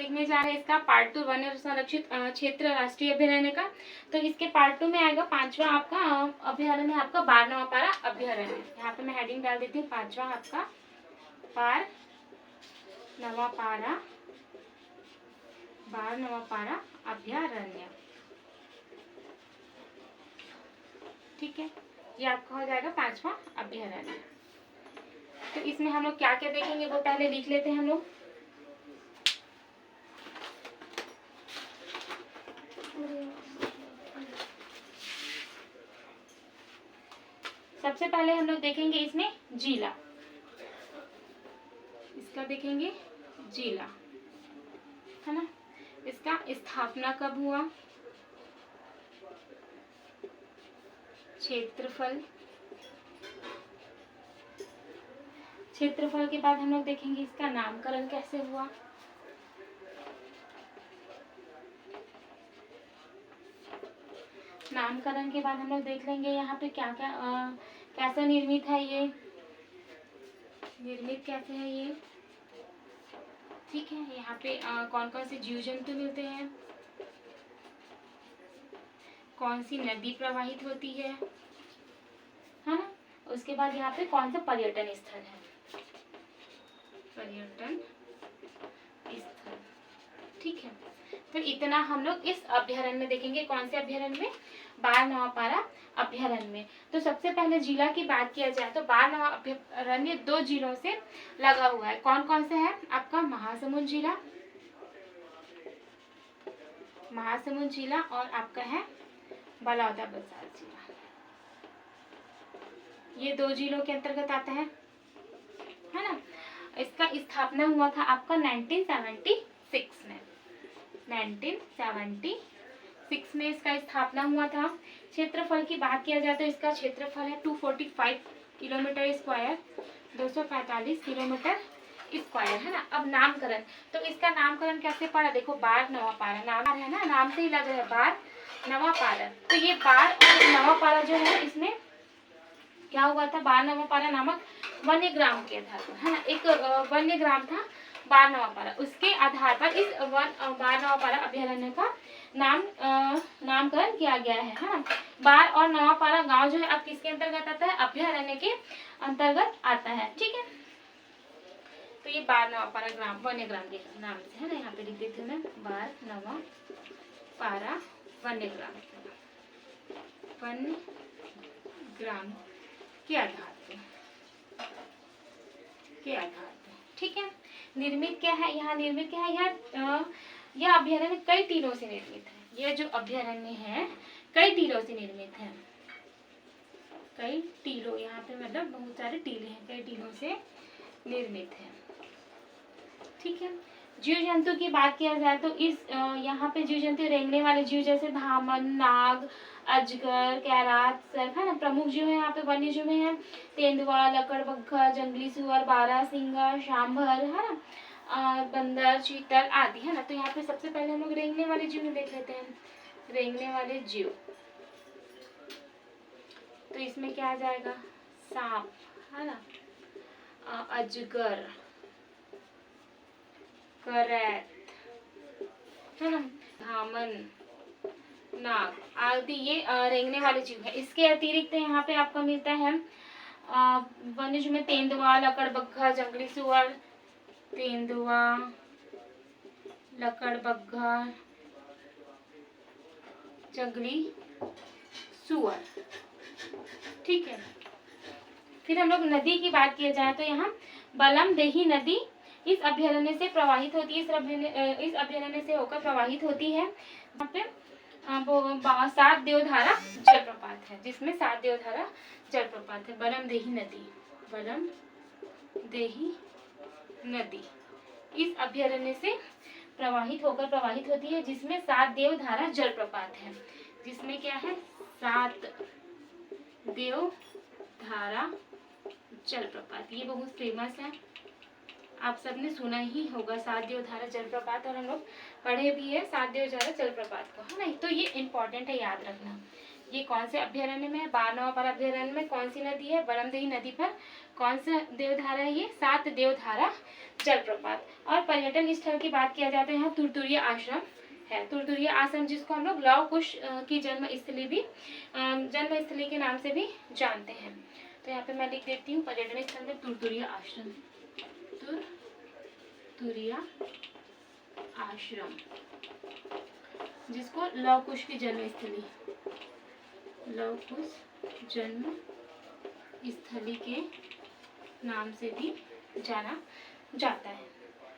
देखने जा रहे हैं इसका पार्ट 2 वन्य संरक्षित क्षेत्र राष्ट्रीय अभयारण्य का। तो इसके पार्ट 2 में आएगा पांचवा आपका अभयारण्य है आपका बार नवापारा अभयारण्य। यहाँ पे मैं हेडिंग डाल देती हूँ, पांचवा आपका बार नवापारा अभयारण्य। ठीक है, ये आपका हो जाएगा पांचवा अभयारण्य। तो इसमें हम लोग क्या क्या देखेंगे वो पहले लिख लेते हैं हम लोग। सबसे पहले हम लोग देखेंगे इसमें जिला, इसका देखेंगे जिला, है ना। इसका स्थापना कब हुआ, क्षेत्रफल, क्षेत्रफल के बाद हम लोग देखेंगे इसका नामकरण कैसे हुआ, नामकरण के बाद हम लोग देख लेंगे यहाँ पे क्या क्या कैसा निर्मित है ये, निर्मित कैसे है ये। ठीक है, यहाँ पे कौन कौन से जीव जंतु मिलते हैं, कौन सी नदी प्रवाहित होती है ना। उसके बाद यहाँ पे कौन सा पर्यटन स्थल है, पर्यटन स्थल। ठीक है, तो इतना हम लोग इस अभयारण्य में देखेंगे। कौन से अभयारण्य में, बार नवापारा अभयारण्य में। तो सबसे पहले जिला की बात किया जाए तो बार नवा अभयारण्य 2 जिलों से लगा हुआ है। कौन कौन से है आपका, महासमुंद जिला, महासमुंद जिला और आपका है बलौदाबाजार जिला। ये 2 जिलों के अंतर्गत आता है ना। इसका स्थापना हुआ था आपका 1976 में, 1976 में इसका स्थापना हुआ था। क्षेत्रफल की बात किया जाए तो इसका क्षेत्रफल है 245 किलोमीटर स्क्वायर, 245 किलोमीटर स्क्वायर, है ना। अब नामकरण, तो इसका नामकरण कैसे पड़ा, देखो बार नवापारा नाम है ना, नाम से ही लग रहा है बार नवापारा। तो ये बार और नवापारा जो है इसमें क्या हुआ था, बार नवापारा नामक वन्य ग्राम के आधार पर, है ना, एक वन्य ग्राम था बार नवापारा। उसके आधार पर इस बार नवापारा अभयारण्य का नामकरण किया गया है ना। बार और नवापारा गांव जो है अब किसके अंतर्गत आता है, अभयारण्य के अंतर्गत आता है। ठीक है, तो ये बार नवापारा ग्राम वन्य ग्राम के नाम से, है ना। यहाँ पे लिख देती हूँ मैं, बार नवापारा वन्य ग्राम के आधार पे, ठीक है। निर्मित क्या है, यहाँ निर्मित क्या है, यह अभयारण्य कई टीलों से निर्मित है। यह जो अभयारण्य है कई टीलों से निर्मित है, कई टीलों, यहाँ पे मतलब बहुत सारे टीले हैं, कई टीलों से निर्मित है। ठीक है, जीव जंतु की बात किया जाए तो इस यहाँ पे जीव जंतु रेंगने वाले जीव जैसे धामन, नाग, अजगर, कैरात, सर्प, है ना। प्रमुख जीव है यहाँ पे वन्य जीव में है तेंदुआ, लकड़बग्घा, जंगली सुअर, बारहसिंगा, सांभर, है ना, बंदर, चीतल आदि, है ना। तो यहाँ पे सबसे पहले हम लोग रेंगने वाले जीव में देख लेते हैं, रेंगने वाले जीव। तो इसमें क्या आ जाएगा, सांप, है ना, अजगर, करैत, है ना, धामन, नाग आदि, ये रेंगने वाले जीव है। इसके अतिरिक्त यहाँ पे आपको मिलता है वन्य जीव में तेंदुआ, लकड़बग्घा, जंगली सुअर, तेंदुआ, लकड़बग्घा, जंगली सुअर। ठीक है, फिर हम लोग नदी की बात किया जाए तो यहाँ बलमदेही नदी इस अभयारण्य से प्रवाहित होती है, इस अभयारण्य से होकर प्रवाहित होती है। यहाँ पे वो 7 देवधारा जलप्रपात है, जिसमें 7 देवधारा जलप्रपात है। बलमदेही नदी इस अभयारण्य से प्रवाहित होती है, जिसमें 7 देवधारा जलप्रपात है। जिसमें क्या है, 7 देवधारा जलप्रपात, ये बहुत फेमस है, आप सबने सुना ही होगा 7 देवधारा जलप्रपात, और हम लोग पढ़े भी है 7 देवधारा जलप्रपात को, है ना। तो ये इम्पोर्टेंट है, याद रखना ये कौन से अभ्यारण्य में है? बारनवापारा अभ्यारण्य में। कौन सी नदी है? बरमदेही नदी पर। कौन सा देवधारा है ये? 7 देवधारा जलप्रपात। और पर्यटन स्थल की बात किया जाता है, यहाँ तुरतुरिया आश्रम है। तुरतुरिया आश्रम जिसको हम लोग लव कुश की जन्मस्थली के नाम से भी जानते हैं। तो यहाँ पे मैं लिख देती हूँ पर्यटन स्थल में तुरतुरिया आश्रम। तुरतुरिया आश्रम जिसको लव कुश की जन्मस्थली, लव कुश जन्म स्थली के नाम से भी जाना जाता है।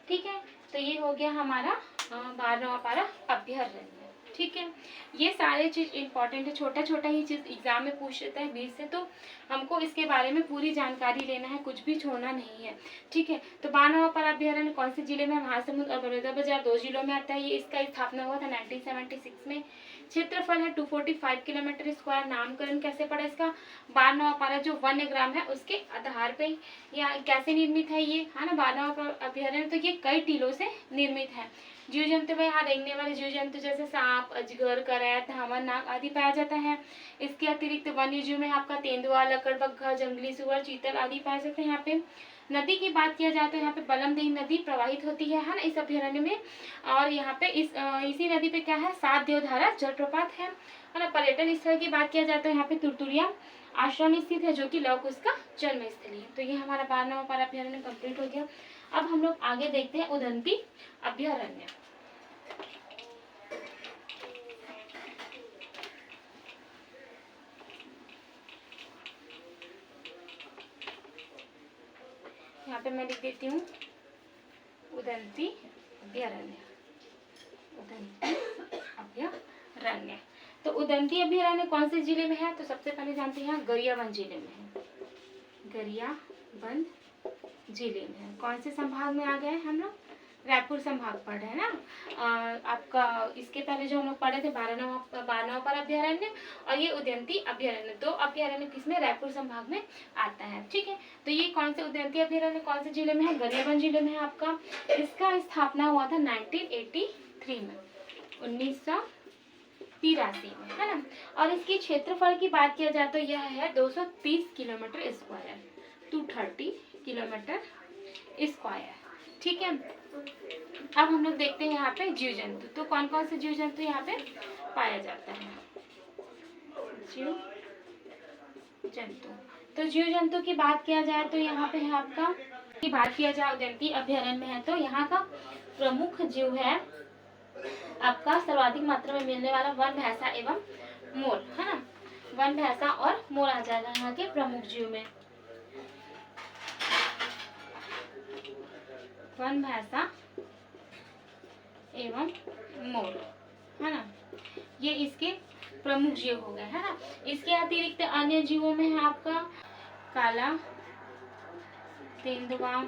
ठीक है, तो ये हो गया हमारा बारनवापारा अभ्यारण्य। ठीक है, ये सारे चीज इंपॉर्टेंट है, छोटा छोटा ही चीज एग्जाम में पूछ लेता है बीच से, तो हमको इसके बारे में पूरी जानकारी लेना है, कुछ भी छोड़ना नहीं है। ठीक है, तो बारनवापारा अभ्यारण्य कौन से जिले में? महासमुंद और बलौदाबाजार 2 जिलों में आता है। ये इसका स्थापना हुआ था 1976 में। क्षेत्रफल है 245 किलोमीटर स्क्वायर। नामकरण कैसे पड़ा इसका? बारनवापारा जो वन्य ग्राम है उसके आधार पे या कैसे निर्मित है ये, है ना, बारनवापारा अभ्यारण्य। तो ये कई टीलों से निर्मित है। जीव जंतु में यहाँ रेंगने वाले जीव जंतु जैसे सांप, अजगर, करैत, धामन, नाग आदि पाया जाता है। इसके अतिरिक्त वन्य जीव में आपका तेंदुआ, लकड़बग्घा, जंगली सुअर, चीतल आदि पाए जाते हैं। यहाँ पे नदी की बात किया जाए तो यहाँ पे बलमदेही नदी प्रवाहित होती है ना, इस अभ्यारण्य में। और यहाँ पे इसी नदी पे क्या है? 7 देवधारा जलप्रपात है ना। पर्यटन स्थल की बात किया जाए तो यहाँ पे तुरतुरिया आश्रम स्थित है जो कि लव कुश का जन्म स्थली है। तो ये हमारा बारनवापारा अभ्यारण्य कंप्लीट हो गया। अब हम लोग आगे देखते हैं उदंती अभ्यारण्य। यहाँ पे मैं लिख देती हूँ उदंती अभ्यारण्य। उदंती अभ्यारण्य, तो उदंती अभ्यारण्य कौन से जिले में है? तो सबसे पहले जानते हैं गरियाबंद जिले में है। गरियाबंद जिले में है। कौन से संभाग में आ गए हम लोग? रायपुर संभाग पढ़ रहे हैं ना। आपका इसके पहले जो हम लोग पढ़े थे बारनवापारा अभ्यारण्य और ये उदंती अभ्यारण्य, 2 अभ्यारण्य किसमें? रायपुर संभाग में आता है। ठीक है, तो ये कौन से उदंती अभ्यारण्य कौन से जिले में है? गरियाबंद जिले में है आपका। इसका स्थापना हुआ था 1983 में, 1983 में, है ना। और इसकी क्षेत्रफल की बात किया जाए तो यह है 230 किलोमीटर स्क्वायर, 230 किलोमीटर स्क्वायर। ठीक है, अब हम लोग देखते हैं यहाँ पे जीव जंतु। तो कौन कौन से जीव जंतु यहाँ पे पाया जाता है? जीव जंतु, तो जीव जंतु की बात किया जाए तो यहाँ पे है आपका की बात किया जाए उदंती अभ्यारण्य में है तो यहाँ का प्रमुख जीव है आपका सर्वाधिक मात्रा में मिलने वाला वन भैंसा एवं मोर, है ना। वन भैंसा और मोर आ जाएगा यहाँ के प्रमुख जीव में। वन भैंसा एवं मोर, है ना, ये इसके प्रमुख जीव हो गए, है ना। इसके अतिरिक्त अन्य जीवों में है आपका काला तेंदुआ,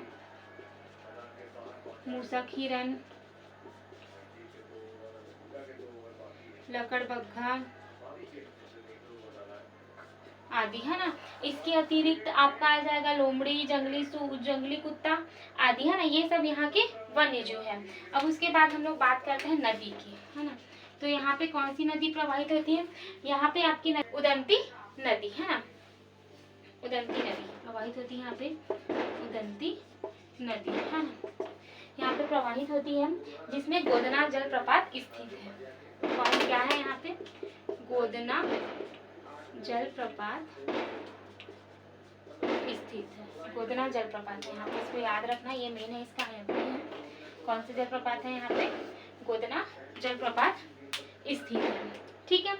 मूसक हिरन, लकड़बग्घा आदि, है ना। इसके अतिरिक्त आपका आ जाएगा लोमड़ी, जंगली कुत्ता आदि, है ना। ये सब यहाँ के वन्य जीव है। अब उसके बाद हम लोग बात करते हैं नदी की, है ना। तो यहाँ पे कौन सी नदी प्रवाहित होती है? यहाँ पे आपकी उदंती नदी, है ना। उदंती नदी प्रवाहित होती है यहाँ पे, उदंती नदी, है ना, यहाँ पे प्रवाहित होती है, जिसमें गोदना जलप्रपात स्थित है। कौन क्या है यहाँ पे? गोदना जलप्रपात स्थित है। गोदना जलप्रपात है यहाँ पे, इसको याद रखना, ये मेन है, इसका है। कौन से जलप्रपात है यहाँ पे? गोदना जलप्रपात स्थित है। ठीक है,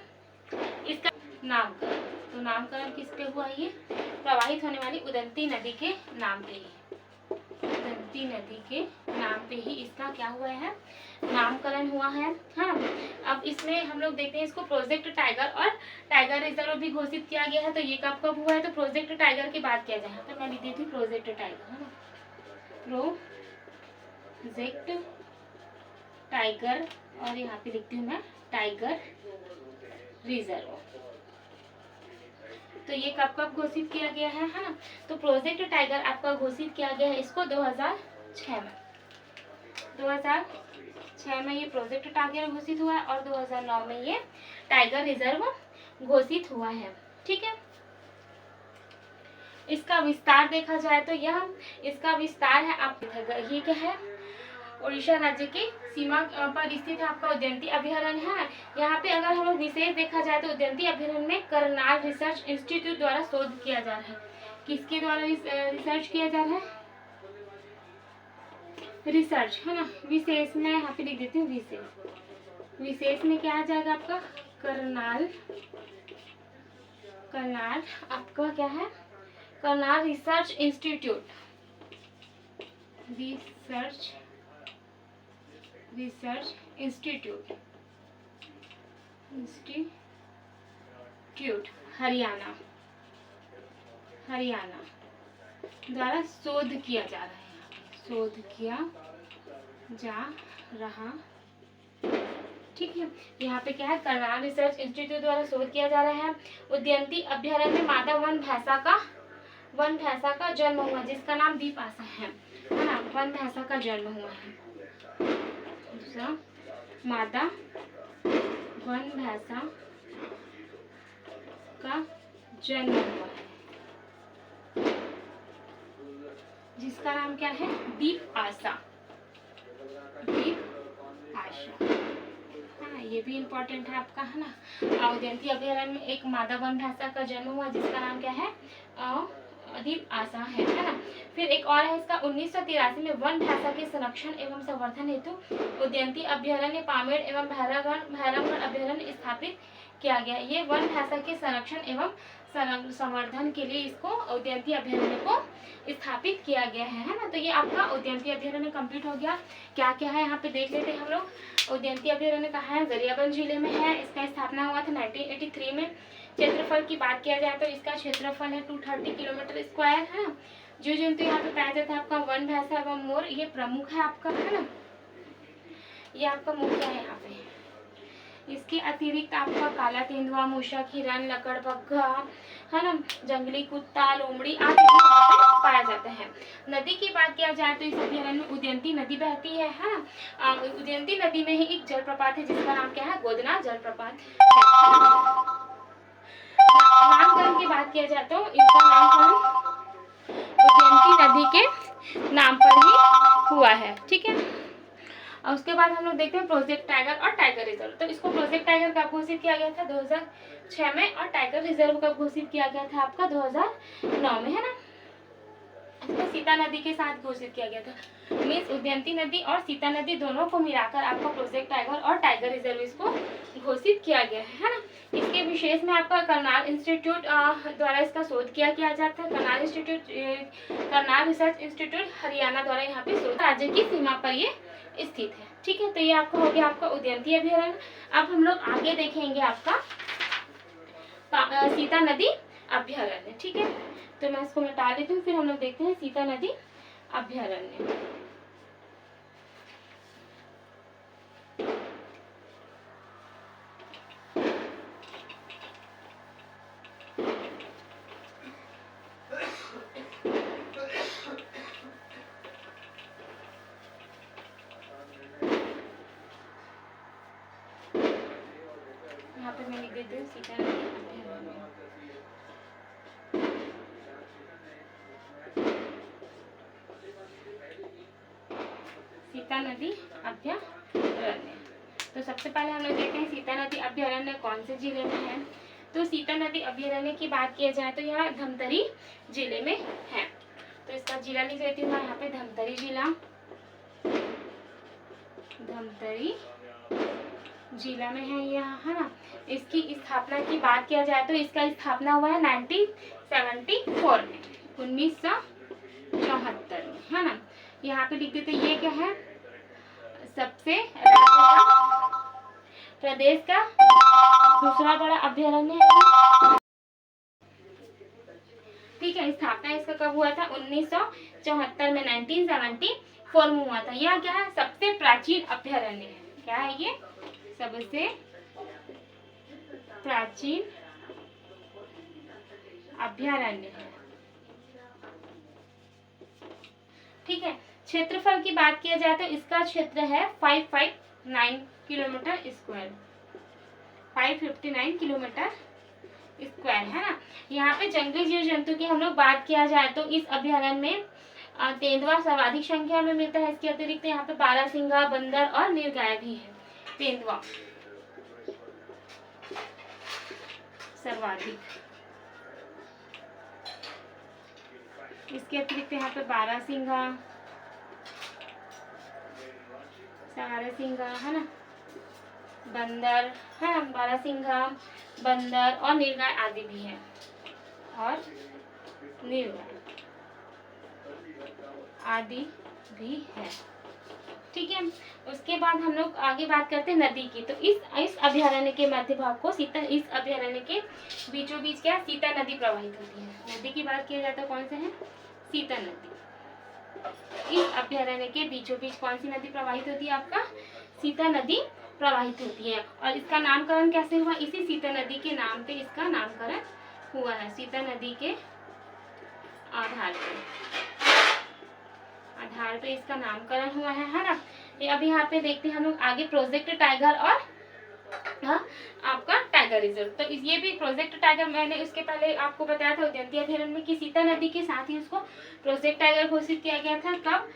इसका नामकरण, तो नामकरण किस पे हुआ? ये प्रवाहित होने वाली उदंती नदी के नाम पे ही, उदंती नदी के नाम पे ही इसका क्या हुआ है? नामकरण हुआ है, हाँ। अब इसमें हम लोग देखते हैं इसको प्रोजेक्ट टाइगर और टाइगर रिजर्व भी घोषित किया गया है। तो ये कब कब हुआ है? तो प्रोजेक्ट टाइगर की बात किया जाए तो मैं लिख देती हूँ प्रोजेक्ट टाइगर, है ना, प्रोजेक्ट टाइगर, और यहाँ पे लिखती हूँ मैं टाइगर रिजर्व। तो ये कब कब घोषित किया गया है ना। तो प्रोजेक्ट टाइगर आपका घोषित किया गया है इसको 2006 में, 2006 में ये प्रोजेक्ट टाइगर घोषित हुआ है और 2009 में ये टाइगर रिजर्व घोषित हुआ है। ठीक है, इसका विस्तार देखा जाए तो यह इसका विस्तार है आप ये क्या है, उड़ीसा राज्य की सीमा पर स्थित है आपका उदयंती अभयारण्य है। यहाँ पे अगर हम लोग विशेष देखा जाए तो उदयंती अभयारण्य में करनाल रिसर्च इंस्टीट्यूट द्वारा शोध किया जा रहा है। किसके द्वारा रिसर्च किया जा रहा है? रिसर्च है ना। विशेष में यहाँ पे लिख देती हूँ विशेष। विशेष में क्या आ जाएगा आपका? करनाल आपका क्या है? Karnal research institute. Research institute Haryana द्वारा शोध किया जा रहा है। शोध किया जा रहा, ठीक है। यहाँ पे क्या है? करनाल रिसर्च इंस्टीट्यूट द्वारा शोध किया जा रहा है। उदयंती अभ्यारण्य में मादा वन भैंसा का जन्म हुआ, जिसका नाम दीप आशा है ना। वन भैंसा का जन्म हुआ है। दूसरा, मादा वन भैंसा का जन्म हुआ है, जिसका नाम क्या है? दीप आशा। हाँ, ये भी इम्पोर्टेंट है आपका, है ना। उदयंती अभयारण्य में एक मादा वन भैंसा का जन्म हुआ, जिसका नाम क्या है? दीप आशा है ना। फिर एक और है इसका, 1983 में वन भैंसा के संरक्षण एवं संवर्धन हेतु उदयंती अभयारण्य पामेड़ एवं भैरवगढ़ अभयारण्य स्थापित किया गया। ये वन भैंसा के संरक्षण एवं संवर्धन के लिए इसको उदयंती अभयारण्य को स्थापित किया गया है ना। तो ये आपका उदयंती अभयारण्य कंप्लीट हो गया। क्या क्या है यहाँ पे देख लेते हैं हम लोग। उदयंती अभयारण्य कहाँ है? गरियाबंद जिले में है। इसका स्थापना हुआ था 1983 में। क्षेत्रफल की बात किया जाए तो इसका क्षेत्रफल है 230 किलोमीटर स्क्वायर, है ना। जो जंतु यहाँ पे पाया जाता है आपका वन भैंसा एवं मोर, ये प्रमुख है आपका, है ना। ये आपका मुख्य है यहाँ पे। इसके अतिरिक्त आपका काला तेंदुआ, मूषक, हिरन, लकड़बग्घा, है ना, जंगली कुत्ता, लोमड़ी आदि पाया जाता है। नदी की बात किया जाए तो इस अभयारण्य में उदयंती नदी बहती है ना। उदयंती नदी में ही एक जलप्रपात है, जिसका नाम क्या है? गोदना जलप्रपात है। नामकरण की बात किया जाए तो इसका नामकरण उदयंती नदी के नाम पर ही हुआ है। ठीक है, और उसके बाद हम लोग देखते हैं प्रोजेक्ट टाइगर और टाइगर रिजर्व। तो इसको प्रोजेक्ट टाइगर कब घोषित किया गया था? 2006 में। और टाइगर रिजर्व कब घोषित किया गया था आपका? 2009 में, है ना। इसको सीता नदी के साथ घोषित किया गया था। मीन्स उदयंती नदी और सीता नदी दोनों को मिलाकर आपका प्रोजेक्ट टाइगर और टाइगर रिजर्व इसको घोषित किया गया है ना। इसके विशेष में आपका करनाल इंस्टीट्यूट द्वारा इसका शोध किया जाता है। करनाल रिसर्च इंस्टीट्यूट हरियाणा द्वारा यहाँ पे शोध, राज्य की सीमा पर ये स्थित है। ठीक है, तो ये आपका हो गया आपका उदयंती अभयारण्य। अब हम लोग आगे देखेंगे आपका सीता नदी अभयारण्य। ठीक है, तो मैं इसको मिटा देती हूँ, फिर हम लोग देखते हैं सीता नदी अभयारण्य। यहाँ पे मैं लिख देती हूँ सीता नदी अभयारण्य। सीता नदी अभयारण्य। तो सबसे पहले हम लोग देखते हैं सीता नदी अभयारण्य कौन से जिले में है। तो सीता नदी अभयारण्य की बात किया जाए तो यह धमतरी जिले में है। तो इसका जिला लिख देती हूँ यहाँ पे, धमतरी जिला। धमतरी जिला में है यह, है ना। इसकी स्थापना की बात किया जाए तो इसका स्थापना हुआ है 1974 में, 1974 में, है ना। यहाँ पे लिख देते, ये क्या है? सबसे प्रदेश का दूसरा बड़ा अभयारण्य है। ठीक है, स्थापना इसका कब हुआ था? 1974 में, 1974 में हुआ था। यह क्या है? सबसे प्राचीन अभयारण्य है। क्या है ये? सबसे प्राचीन अभयारण्य है। ठीक है, क्षेत्रफल की बात किया जाए तो इसका क्षेत्र है 559 किलोमीटर स्क्वायर, 559 किलोमीटर स्क्वायर, है ना। यहाँ पे जंगली जीव जंतु की हम लोग बात किया जाए तो इस अभ्यारण्य में तेंदुआ सर्वाधिक संख्या में मिलता है। इसके अतिरिक्त यहाँ पे बारहसिंगा, बंदर और नीलगाय भी है। तेंदुआ सर्वाधिक, इसके अतिरिक्त यहाँ पे बारहसिंगा है ना, बंदर है, बारहसिंगा, बंदर और नीलगाय आदि भी है, और नीलगाय आदि भी है। ठीक है, उसके बाद हम लोग आगे बात करते हैं नदी की। तो इस अभ्यारण्य के मध्य भाग को इस अभ्यारण्य के बीचों बीच क्या सीता नदी प्रवाहित होती है। नदी की बात किया जाता है, कौन से है? सीता नदी। इस अभ्यारण्य के बीचों बीच कौन सी नदी प्रवाहित होती है? आपका सीता नदी प्रवाहित होती है। और इसका नामकरण कैसे हुआ? इसी सीता नदी के नाम पे इसका नामकरण हुआ है। सीता नदी के आधार पे इसका नामकरण हुआ है ना। ये अभी यहाँ पे देखते हैं हम लोग आगे प्रोजेक्ट टाइगर और आपका टाइगर रिजर्व। तो ये भी प्रोजेक्ट टाइगर मैंने उसके पहले आपको बताया था उदयंती अभ्यारण्य में कि सीता नदी के साथ ही उसको प्रोजेक्ट टाइगर घोषित किया गया था। कब?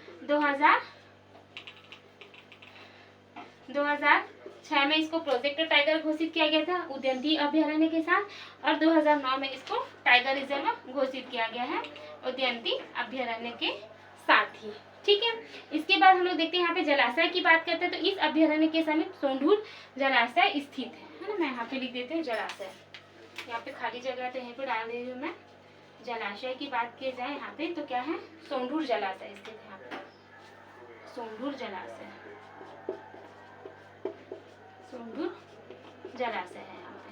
2006 में इसको प्रोजेक्ट टाइगर घोषित किया गया था उदयंती अभ्यारण्य के साथ, और 2009 में इसको टाइगर रिजर्व घोषित किया गया है उदयंती अभ्यारण्य के साथ ही। ठीक है, इसके बाद हम लोग देखते हैं यहाँ पे जलाशय की बात करते हैं। तो इस अभ्यारण्य के समीप सोंढूर जलाशय स्थित है ना। मैं यहाँ पे लिख देते हैं जलाशय, यहाँ पे खाली जगह तो यहीं पे डाल दे रही हूँ मैं। जलाशय की बात की जाए यहाँ पे तो क्या है? सोंढूर जलाशय स्थित है यहाँ पे। सोंढूर जलाशय, सोंढूर जलाशय है यहाँ पे।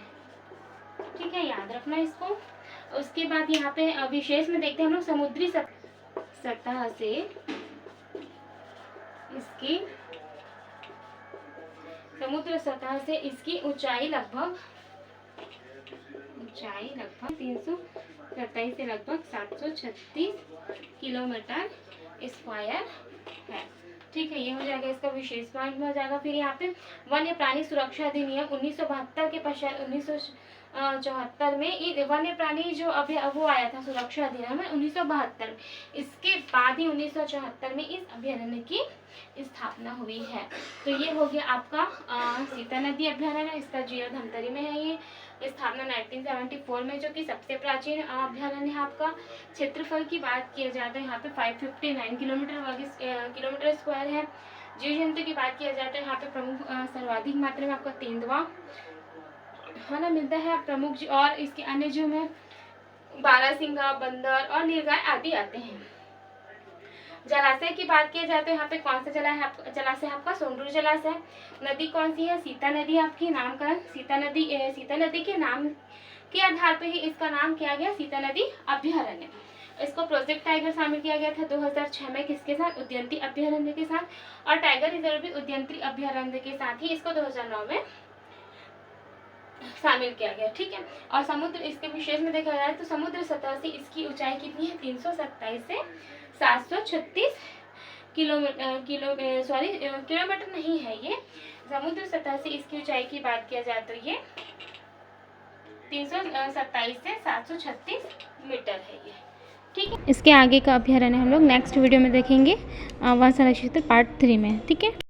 ठीक है, याद रखना इसको। उसके बाद यहाँ पे विशेष में देखते हैं हम लोग समुद्री सतह से इसकी समुद्र सतह से इसकी ऊंचाई लगभग 327 से लगभग 736 किलोमीटर स्क्वायर है। ठीक है, ये हो जाएगा इसका विशेष पॉइंट में हो जाएगा। फिर यहाँ पे वन्य प्राणी सुरक्षा अधिनियम 1972 के पश्चात 1974 में वन्य प्राणी जो अभी वो आया था सुरक्षा अधिनियम में 1972, इसके बाद ही 1974 में इस अभ्यारण्य की स्थापना हुई है। तो ये हो गया आपका सीता नदी अभ्यारण्य। इसका जीरो धमतरी में है। ये स्थापना 1974 में, जो कि सबसे प्राचीन अभ्यारण्य है आपका। क्षेत्रफल की बात किया जाए तो यहाँ पे 559 किलोमीटर स्क्वायर है। जीव जंतु की बात किया जाए तो यहाँ पे प्रमुख सर्वाधिक मात्रा में आपका तेंदुआ है ना मिलता है प्रमुख, और इसके अन्य जो में बारहसिंगा, बंदर और नीलगाय आदि आते हैं। जलाशय की बात की जाए तो यहाँ पे कौन सा जलाशय आपका? सोंढूर जलाशय। नदी कौन सी है? सीता नदी। आपकी नामकरण सीता नदी के नाम के आधार पर ही इसका नाम किया गया सीता नदी अभ्यारण्य। इसको प्रोजेक्ट टाइगर शामिल किया गया था 2006 में, किसके साथ? उदयंती अभ्यारण्य के साथ। और टाइगर रिजर्व भी उदयंती अभ्यारण्य के साथ ही इसको 2009 में शामिल किया गया। ठीक है, और समुद्र इसके विशेष में देखा जाए तो समुद्र सतह से इसकी ऊंचाई कितनी है? 327 से 736 किलोमीटर नहीं है। ये समुद्र सतह से इसकी ऊंचाई की बात किया जाए तो ये 327 से 736 मीटर है ये। ठीक है, इसके आगे का अभ्यारण्य हम लोग नेक्स्ट वीडियो में देखेंगे वन संरक्षित पार्ट 3 में। ठीक है।